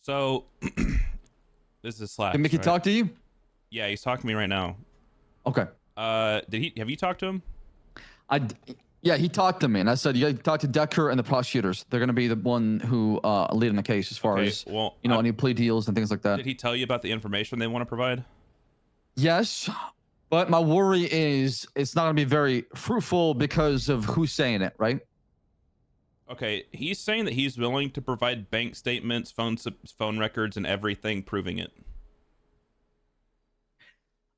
So this is Slash, Can Mickey right? talk to you? Yeah, he's talking to me right now. Okay. Have you talked to him? I yeah, he talked to me, and I said you got to talk to Decker and the prosecutors. They're going to be the one who leading the case as far Okay, as well, any plea deals and things like that. did he tell you about the information they want to provide? Yes, but my worry is it's not going to be very fruitful because of who's saying it, right? Okay, he's saying that he's willing to provide bank statements, phone records, and everything proving it.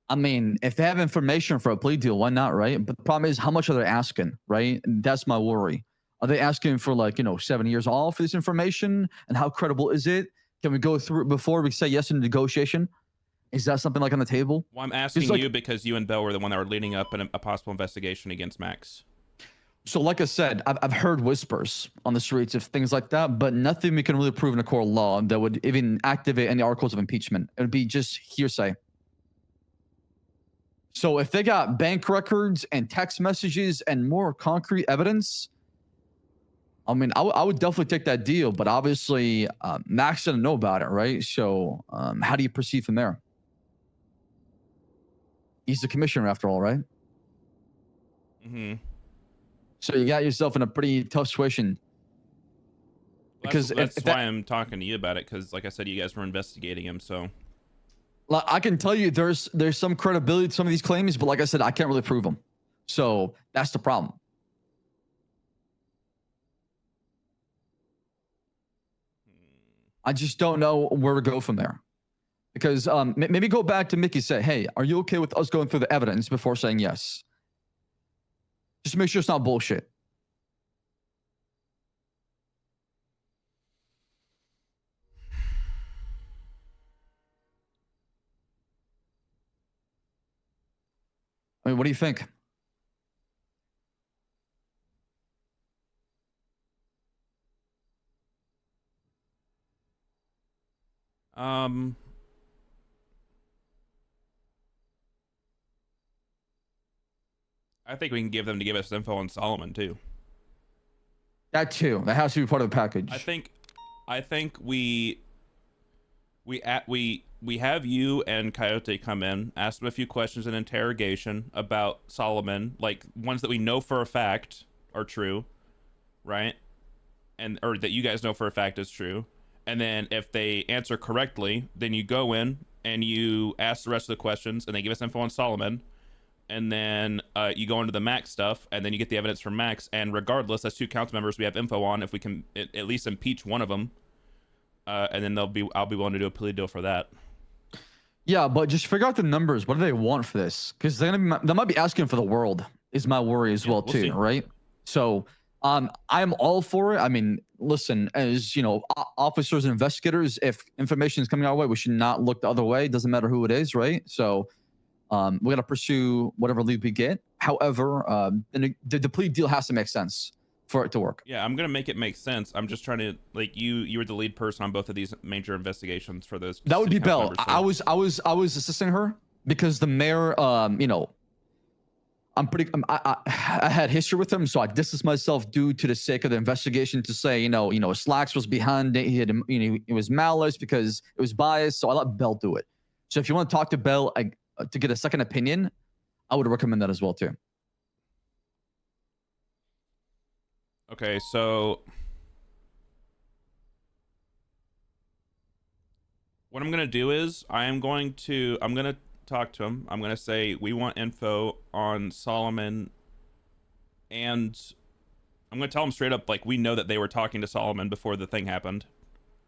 I mean, if they have information for a plea deal, why not, right? But the problem is, how much are they asking, right? And that's my worry. Are they asking for 7 years off for this information? And how credible is it? Can we go through it before we say yes in negotiation? Is that something on the table? Well, I'm asking you because you and Bell were the one that were leading up in a possible investigation against Max. So, like I said, I've heard whispers on the streets of things like that, but nothing we can really prove in a court of law that would even activate any articles of impeachment. It would be just hearsay. So, if they got bank records and text messages and more concrete evidence, I mean, I would definitely take that deal. But obviously, Max didn't know about it, right? So, how do you proceed from there? He's the commissioner, after all, right? Mm-hmm. So you got yourself in a pretty tough situation. Because that's why I'm talking to you about it. Because, like I said, you guys were investigating him. So I can tell you, there's some credibility to some of these claims, but like I said, I can't really prove them. So that's the problem. I just don't know where to go from there. Because maybe go back to Mickey, say, hey, are you okay with us going through the evidence before saying yes? Just make sure it's not bullshit. I mean, what do you think? I think we can give them to give us info on Solomon too. That too. That has to be part of the package. I think we have you and Coyote come in, ask them a few questions in interrogation about Solomon, like ones that we know for a fact are true, right? Or that you guys know for a fact is true. And then if they answer correctly, then you go in and you ask the rest of the questions, and they give us info on Solomon. And then you go into the Max stuff, and then you get the evidence from Max. And regardless, as two council members, we have info on if we can at least impeach one of them. And then I'll be willing to do a plea deal for that. Yeah, but just figure out the numbers. What do they want for this? Because they might be asking for the world. Is my worry as well too, right? So I'm all for it. I mean, listen, as officers and investigators, if information is coming our way, we should not look the other way. It doesn't matter who it is, right? So we're gonna pursue whatever lead we get. However, the plea deal has to make sense for it to work. Yeah, I'm gonna make it make sense. I'm just trying to, like, you were the lead person on both of these major investigations for those. That would be Belle. Members, so. I was assisting her because the mayor, I had history with him, so I distanced myself due to the sake of the investigation to say, Slacks was behind it. He had, it was malice because it was biased. So I let Belle do it. So if you want to talk to Belle to get a second opinion, I would recommend that as well too. Okay, so what I'm gonna do is I'm gonna talk to him. I'm gonna say we want info on Solomon, and I'm gonna tell him straight up, like, we know that they were talking to Solomon before the thing happened.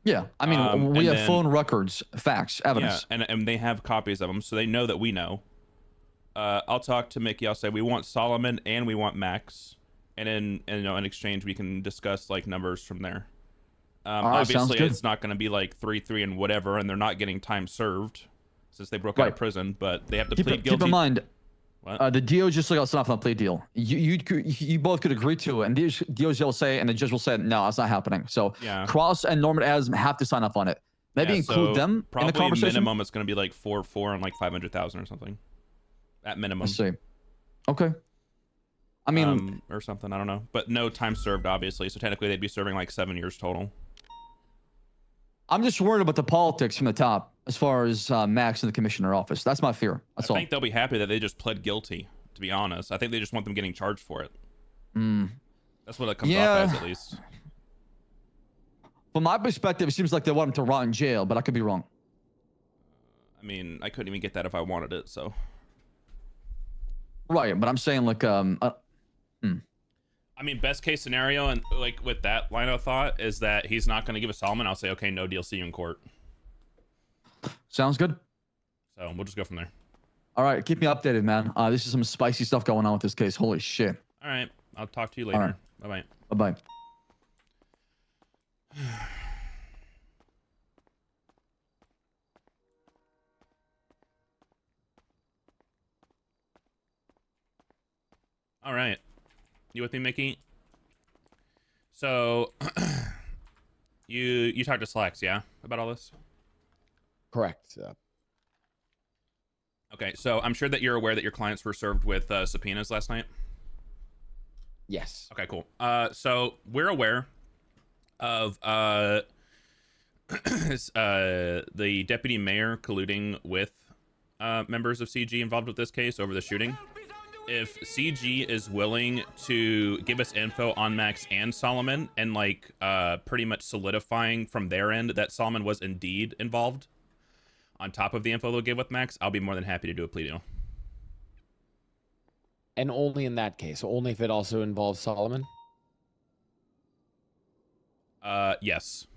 Yeah, I mean, we have phone records, facts, evidence. Yeah, and they have copies of them, so they know that we know. I'll talk to Mickey. I'll say we want Solomon and we want Max, and in exchange we can discuss like numbers from there. Obviously, it's not going to be like 3-3 and whatever, and they're not getting time served since they broke out of prison, but they have to plead guilty. Keep in mind, the DOJ just got signed off on a plea deal. You both could agree to it, and the DOJ will say, and the judge will say, no, it's not happening. So Cross and Norman Adams have to sign off on it. Maybe include them in the conversation. Probably minimum it's going to be like 4-4 and like 500,000 or something. At minimum. Let's see. Okay. I mean, or something. I don't know, but no time served, obviously. So technically, they'd be serving like 7 years total. I'm just worried about the politics from the top as far as Max in the commissioner office. That's my fear. That's I all. think they'll be happy that they just pled guilty, to be honest. I think they just want them getting charged for it. That's what it comes off as, at least. From my perspective, it seems like they want him to rot in jail, but I could be wrong. I mean, I couldn't even get that if I wanted it, so. Right, but I'm saying like I mean, best case scenario, and like with that line of thought, is that he's not going to give a Solomon. I'll say, okay, no deal. See you in court. Sounds good. So we'll just go from there. All right, keep me updated, man. This is some spicy stuff going on with this case. Holy shit. All right, I'll talk to you later. Right. Bye-bye. Bye-bye. All right. You with me, Mickey? So, you talked to Slacks, yeah, about all this? Correct. Okay, so I'm sure that you're aware that your clients were served with subpoenas last night? Yes. Okay, cool. So we're aware of the deputy mayor colluding with members of CG involved with this case over the shooting. If CG is willing to give us info on Max and Solomon and like pretty much solidifying from their end that Solomon was indeed involved on top of the info they'll give with Max, I'll be more than happy to do a plea deal. And only in that case, only if it also involves Solomon? Yes.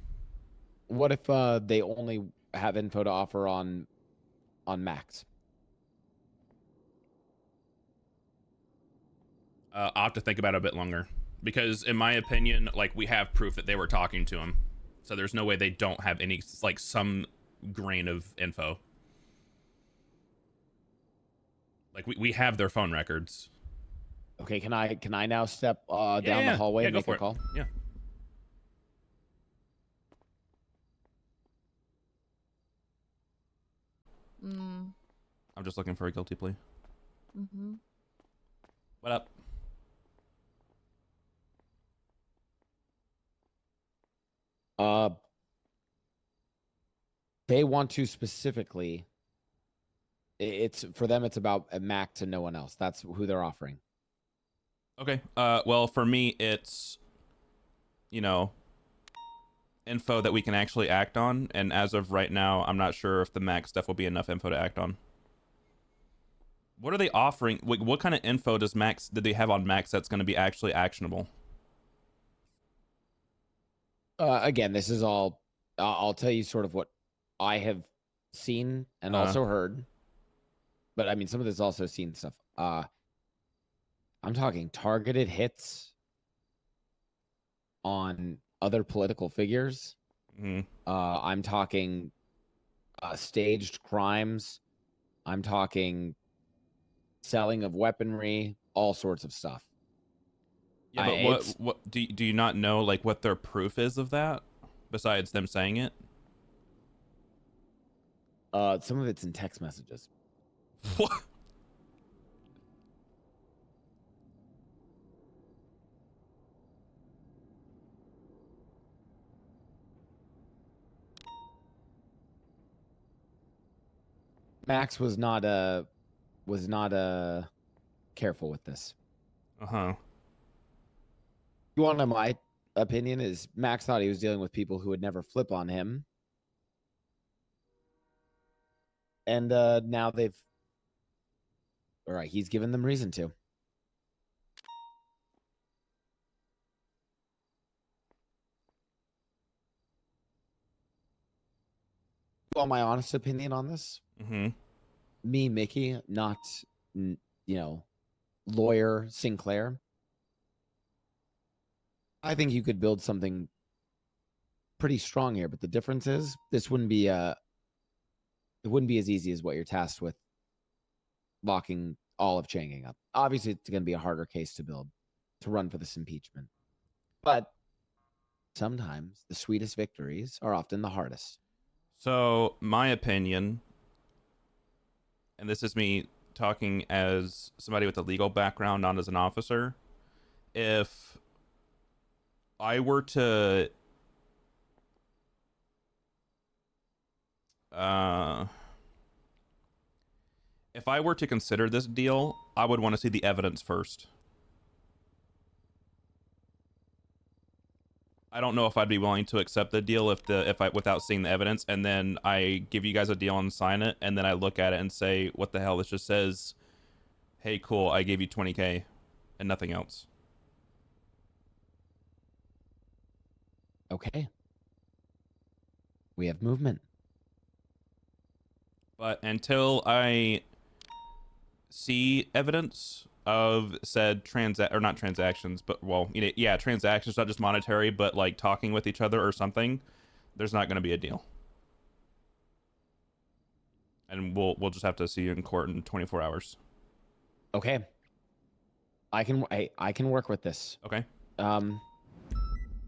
What if they only have info to offer on Max? I'll have to think about it a bit longer because in my opinion, like we have proof that they were talking to him. So there's no way they don't have any, like some grain of info. Like we have their phone records. Okay, can I now step down the hallway and make a call? Yeah. I'm just looking for a guilty plea. What up? They want to specifically. It's for them. It's about Max and no one else. That's who they're offering. Okay. Well, for me, it's, you know, info that we can actually act on. And as of right now, I'm not sure if the Max stuff will be enough info to act on. What are they offering? What kind of info did they have on Max that's going to be actually actionable? Again, this is all. I'll tell you sort of what I have seen and also heard. But I mean, some of this also seen stuff. I'm talking targeted hits on other political figures. I'm talking staged crimes. I'm talking selling of weaponry, all sorts of stuff. Yeah, but what do you not know like what their proof is of that besides them saying it? Some of it's in text messages. What? Max was not careful with this. You want to know my opinion? Is Max thought he was dealing with people who would never flip on him, and now they've. All right, he's given them reason to. Well, my honest opinion on this. Me, Mickey, not lawyer Sinclair. I think you could build something pretty strong here, but the difference is this wouldn't be it wouldn't be as easy as what you're tasked with locking all of Changing up. Obviously, it's going to be a harder case to build to run for this impeachment. But sometimes the sweetest victories are often the hardest. So, my opinion, and this is me talking as somebody with a legal background, not as an officer, if I were to If I were to consider this deal, I would want to see the evidence first. I don't know if I'd be willing to accept the deal if I without seeing the evidence, and then I give you guys a deal and sign it, and then I look at it and say, what the hell, this just says, hey, cool, I gave you 20K and nothing else. Okay. We have movement. But until I see evidence of said not transactions, but well, you know, yeah, transactions, not just monetary, but like talking with each other or something, there's not going to be a deal. And we'll just have to see you in court in 24 hours. Okay. I can work with this. Okay.